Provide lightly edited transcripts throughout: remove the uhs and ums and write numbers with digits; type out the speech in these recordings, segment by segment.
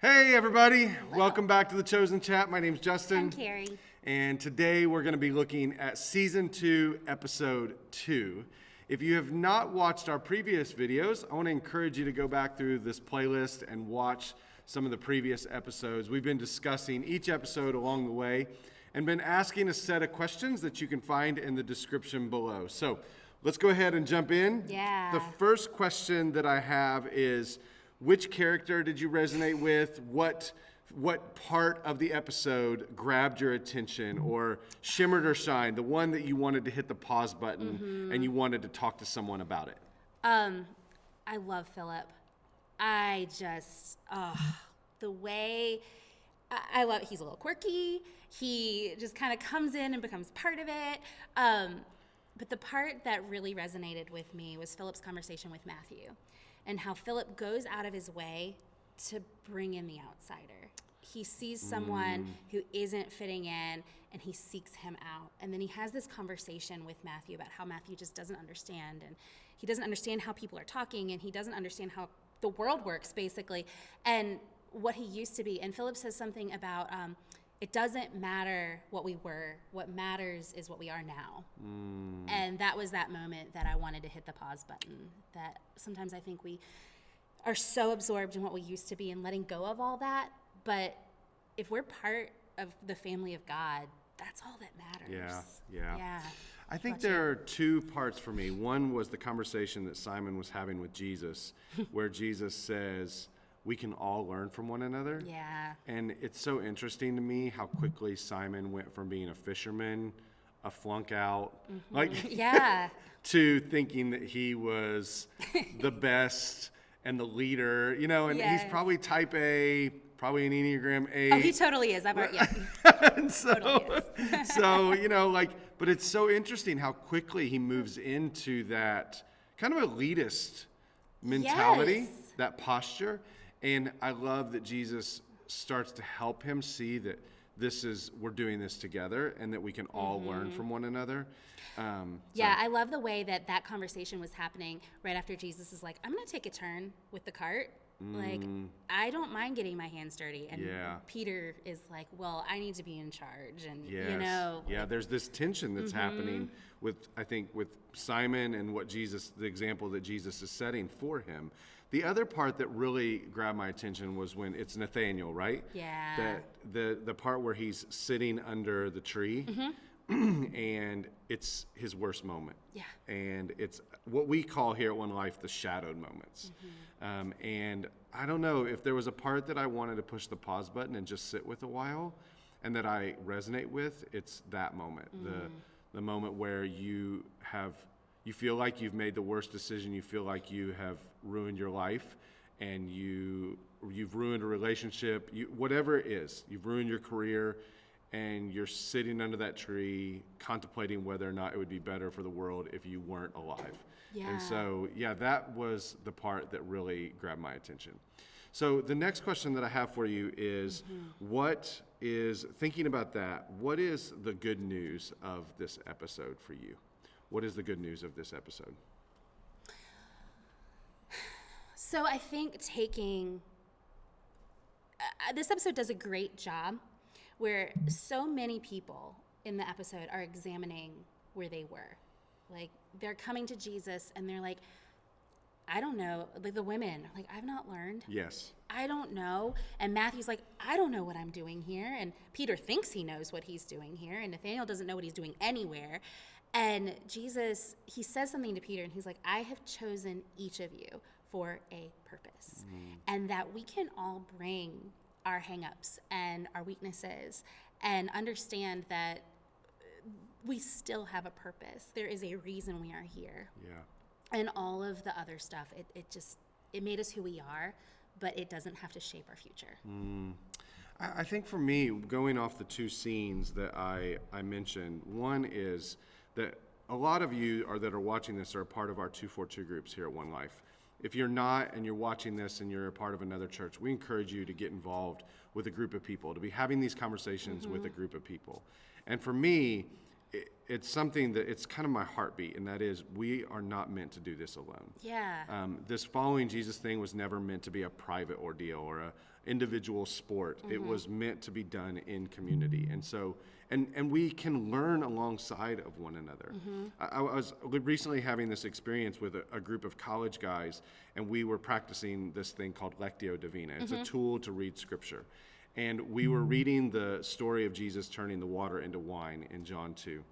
Hey everybody, Hello. welcome back to The Chosen Chat. My name's Justin. I'm Kerri. And today we're going to be looking at Season 2, Episode 2. If you have not watched our previous videos, I want to encourage you to go back through this playlist and watch some of the previous episodes. We've been discussing each episode along the way and been asking a set of questions that you can find in the description below. So let's go ahead and jump in. Yeah. The first question that I have is, which character did you resonate with? What part of the episode grabbed your attention or shimmered or shined? The one that you wanted to hit the pause button and you wanted to talk to someone about it. I love Philip. The way I love he's a little quirky. He just kind of comes in and becomes part of it. But the part that really resonated with me was Philip's conversation with Matthew and how Philip goes out of his way to bring in the outsider. He sees someone who isn't fitting in and he seeks him out. And then he has this conversation with Matthew about how Matthew just doesn't understand. And he doesn't understand how people are talking and he doesn't understand how the world works, basically, and what he used to be. And Philip says something about it doesn't matter what we were. What matters is what we are now. And that was that moment that I wanted to hit the pause button. That sometimes I think we are so absorbed in what we used to be and letting go of all that. But if we're part of the family of God, that's all that matters. Yeah. I think there are two parts for me. One was the conversation that Simon was having with Jesus, where Jesus says, we can all learn from one another. Yeah. And it's so interesting to me how quickly Simon went from being a fisherman, a flunk out, Yeah. to thinking that he was the best and the leader, and Yes. he's probably type A, probably an Enneagram 8. Oh, he totally is. I've already, And totally is. But it's so interesting how quickly he moves into that kind of elitist mentality, Yes. that posture. And I love that Jesus starts to help him see that we're doing this together and that we can all learn from one another. I love the way that conversation was happening right after Jesus is like, I'm going to take a turn with the cart. Like, I don't mind getting my hands dirty. And Peter is like, well, I need to be in charge. And, there's this tension that's happening with Simon and the example that Jesus is setting for him. The other part that really grabbed my attention was when it's Nathaniel, right? Yeah. The part where he's sitting under the tree and it's his worst moment. Yeah. And it's what we call here at One Life the shadowed moments. And I don't know if there was a part that I wanted to push the pause button and just sit with a while and that I resonate with, it's that moment. The moment where you feel like you've made the worst decision, you feel like you have ruined your life, and you've ruined a relationship, whatever it is, you've ruined your career, and you're sitting under that tree contemplating whether or not it would be better for the world if you weren't alive. Yeah. And so, that was the part that really grabbed my attention. So the next question that I have for you is, thinking about that, what is the good news of this episode for you? What is the good news of this episode? So I think this episode does a great job where so many people in the episode are examining where they were. Like, they're coming to Jesus and they're like, I don't know. Like, the women are like, I've not learned. Yes. I don't know. And Matthew's like, I don't know what I'm doing here. And Peter thinks he knows what he's doing here. And Nathaniel doesn't know what he's doing anywhere. And Jesus, he says something to Peter and he's like, I have chosen each of you for a purpose. And that we can all bring our hangups and our weaknesses and understand that we still have a purpose. There is a reason we are here. Yeah. And all of the other stuff, it made us who we are, but it doesn't have to shape our future. I think for me, going off the two scenes that I mentioned, one is that a lot of you that are watching this are a part of our 242 groups here at One Life. If you're not and you're watching this and you're a part of another church, we encourage you to get involved with a group of people, to be having these conversations with a group of people. And for me, it's something that it's kind of my heartbeat, and that is we are not meant to do this alone. Yeah. This following Jesus thing was never meant to be a private ordeal or individual sport. It was meant to be done in community. And so, and we can learn alongside of one another. I was recently having this experience with a group of college guys, and we were practicing this thing called Lectio Divina. It's a tool to read scripture. And we were reading the story of Jesus turning the water into wine in John 2.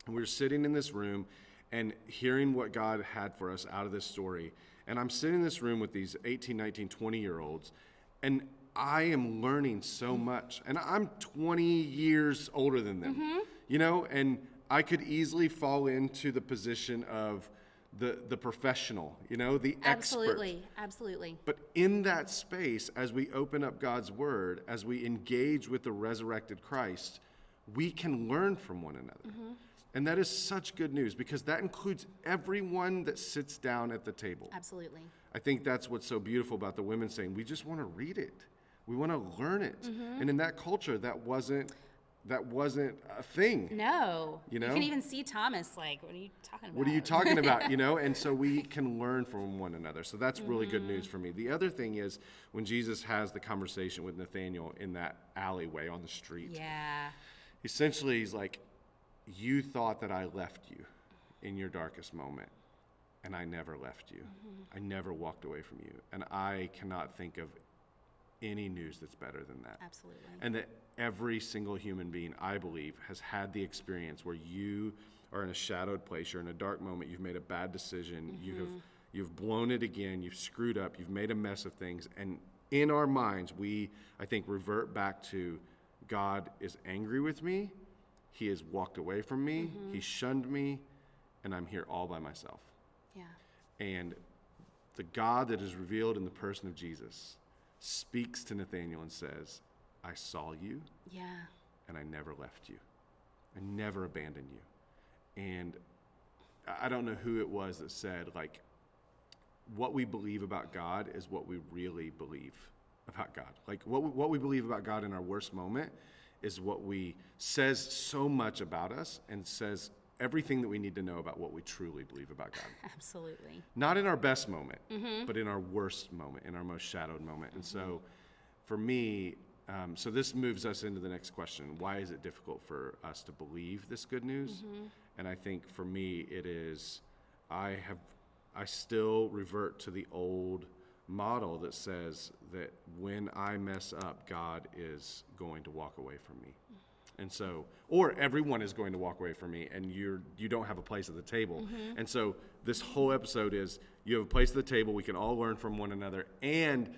And we were sitting in this room and hearing what God had for us out of this story. And I'm sitting in this room with these 18, 19, 20-year-olds, and I am learning so much. And I'm 20 years older than them, you know, and I could easily fall into the position of the professional, you know, the expert. Absolutely. But in that space, as we open up God's word, as we engage with the resurrected Christ, we can learn from one another. And that is such good news, because that includes everyone that sits down at the table. Absolutely. I think that's what's so beautiful about the women saying, we just want to read it. We want to learn it. And in that culture, that wasn't a thing. No. You know? You can even see Thomas like, what are you talking about? What are you talking about? You know? And so we can learn from one another. So that's really good news for me. The other thing is when Jesus has the conversation with Nathanael in that alleyway on the street. Yeah. Essentially, he's like, you thought that I left you in your darkest moment, and I never left you. I never walked away from you. And I cannot think of any news that's better than that. Absolutely. And that every single human being, I believe, has had the experience where you are in a shadowed place, you're in a dark moment, you've made a bad decision, you've blown it again, you've screwed up, you've made a mess of things, and in our minds, we, I think, revert back to God is angry with me, he has walked away from me, he shunned me, and I'm here all by myself. Yeah. And the God that is revealed in the person of Jesus speaks to Nathanael and says, I saw you, Yeah. and I never left you. I never abandoned you. And I don't know who it was that said, like, what we believe about God is what we really believe about God. Like, what we believe about God in our worst moment is what we says so much about us and says everything that we need to know about what we truly believe about God. Absolutely. Not in our best moment, but in our worst moment, in our most shadowed moment. And so for me, so this moves us into the next question. Why is it difficult for us to believe this good news? And I think for me, it is, I still revert to the old model that says that when I mess up, God is going to walk away from me. And so, or everyone is going to walk away from me, and you don't have a place at the table. And so this whole episode is, you have a place at the table, we can all learn from one another, and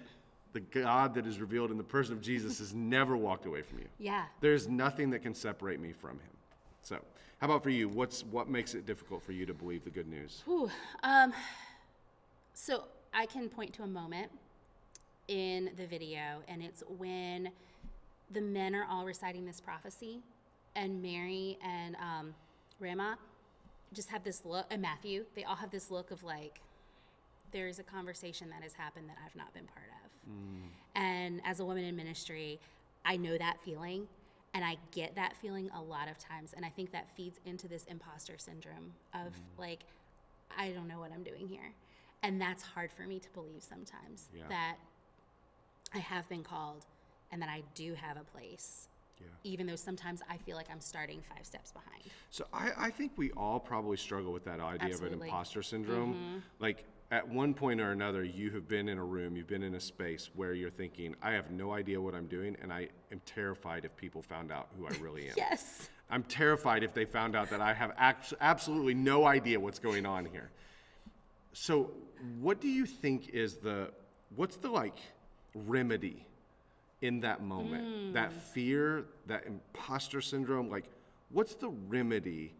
the God that is revealed in the person of Jesus has never walked away from you. Yeah. There's nothing that can separate me from him. So how about for you? What makes it difficult for you to believe the good news? So I can point to a moment in the video, and it's when the men are all reciting this prophecy, and Mary and Rama just have this look, and Matthew, they all have this look of like, there's a conversation that has happened that I've not been part of. And as a woman in ministry, I know that feeling, and I get that feeling a lot of times, and I think that feeds into this imposter syndrome of like, I don't know what I'm doing here. And that's hard for me to believe sometimes, that I have been called and that I do have a place, even though sometimes I feel like I'm starting 5 steps behind. So I think we all probably struggle with that idea of an Absolutely. imposter syndrome. Like at one point or another, you have been in a room, you've been in a space where you're thinking, I have no idea what I'm doing, and I am terrified if people found out who I really am. Yes. I'm terrified if they found out that I have absolutely no idea what's going on here. So what do you think is what's the like remedy in that moment? That fear, that imposter syndrome, like what's the remedy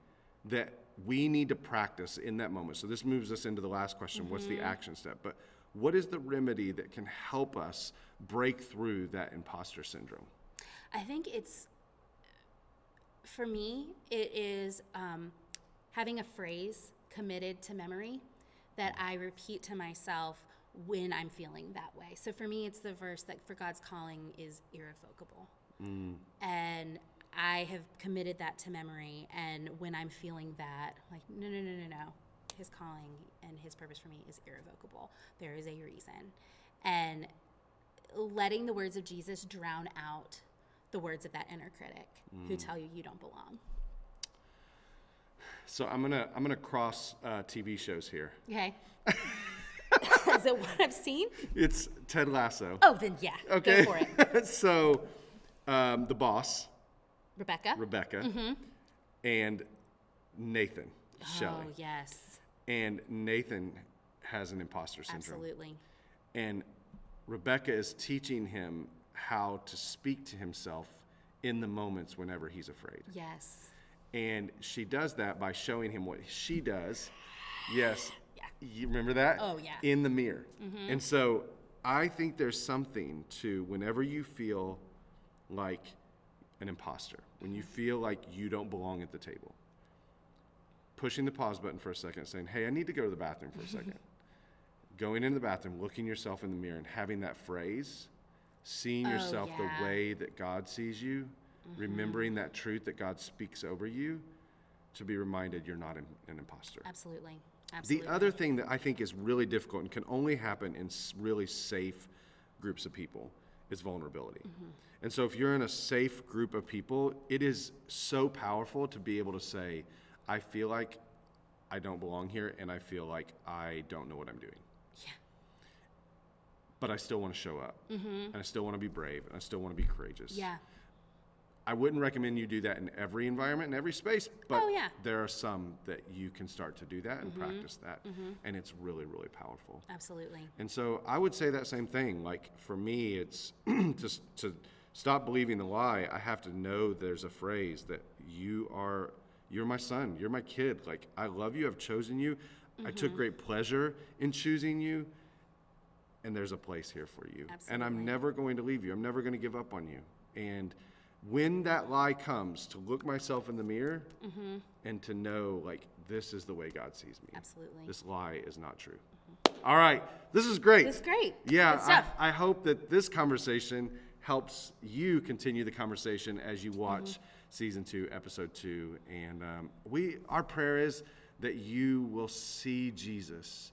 that we need to practice in that moment? So this moves us into the last question. What's the action step? But what is the remedy that can help us break through that imposter syndrome? I think for me, it is having a phrase committed to memory that I repeat to myself when I'm feeling that way. So for me, it's the verse that for God's calling is irrevocable. And I have committed that to memory. And when I'm feeling that, like, no. His calling and his purpose for me is irrevocable. There is a reason. And letting the words of Jesus drown out the words of that inner critic who tell you don't belong. So I'm gonna cross TV shows here. Okay. Is it what I've seen? It's Ted Lasso. Oh, then yeah. Okay. Go for it. So the boss, Rebecca. and Nathan, Shelley. Oh, yes. And Nathan has an imposter syndrome. Absolutely. And Rebecca is teaching him how to speak to himself in the moments whenever he's afraid. Yes. And she does that by showing him what she does. Yes. Yeah. You remember that? Oh, yeah. In the mirror. And so I think there's something to whenever you feel like an imposter, when you feel like you don't belong at the table, pushing the pause button for a second, saying, hey, I need to go to the bathroom for a second. Going into the bathroom, looking yourself in the mirror and having that phrase, seeing yourself the way that God sees you, remembering that truth that God speaks over you, to be reminded you're not an imposter. Absolutely. The other thing that I think is really difficult and can only happen in really safe groups of people is vulnerability. And so if you're in a safe group of people, it is so powerful to be able to say, I feel like I don't belong here and I feel like I don't know what I'm doing. Yeah. But I still want to show up. And I still want to be brave and I still want to be courageous. Yeah. I wouldn't recommend you do that in every environment, in every space, but there are some that you can start to do that and practice that, and it's really, really powerful. Absolutely. And so I would say that same thing. Like for me, it's just to stop believing the lie. I have to know there's a phrase that you're my son, you're my kid. Like I love you, I've chosen you. I took great pleasure in choosing you, and there's a place here for you. Absolutely. And I'm never going to leave you. I'm never going to give up on you. And when that lie comes, to look myself in the mirror and to know, like, this is the way God sees me. Absolutely. This lie is not true. All right. This is great. This is great. Yeah. Good stuff. I hope that this conversation helps you continue the conversation as you watch season 2, episode 2. And our prayer is that you will see Jesus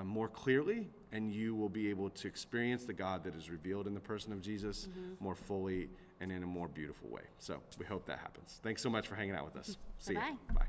more clearly, and you will be able to experience the God that is revealed in the person of Jesus more fully and in a more beautiful way. So we hope that happens. Thanks so much for hanging out with us. See you. Bye-bye. Bye.